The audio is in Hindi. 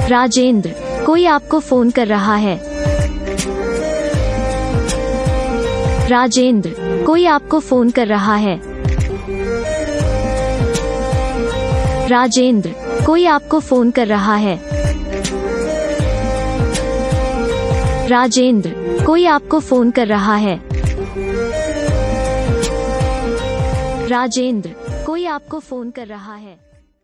राजेंद्र, कोई आपको फोन कर रहा है। राजेंद्र, कोई आपको फोन कर रहा है। राजेंद्र, कोई आपको फोन कर रहा है। राजेंद्र, कोई आपको फोन कर रहा है। राजेंद्र, कोई आपको फोन कर रहा है।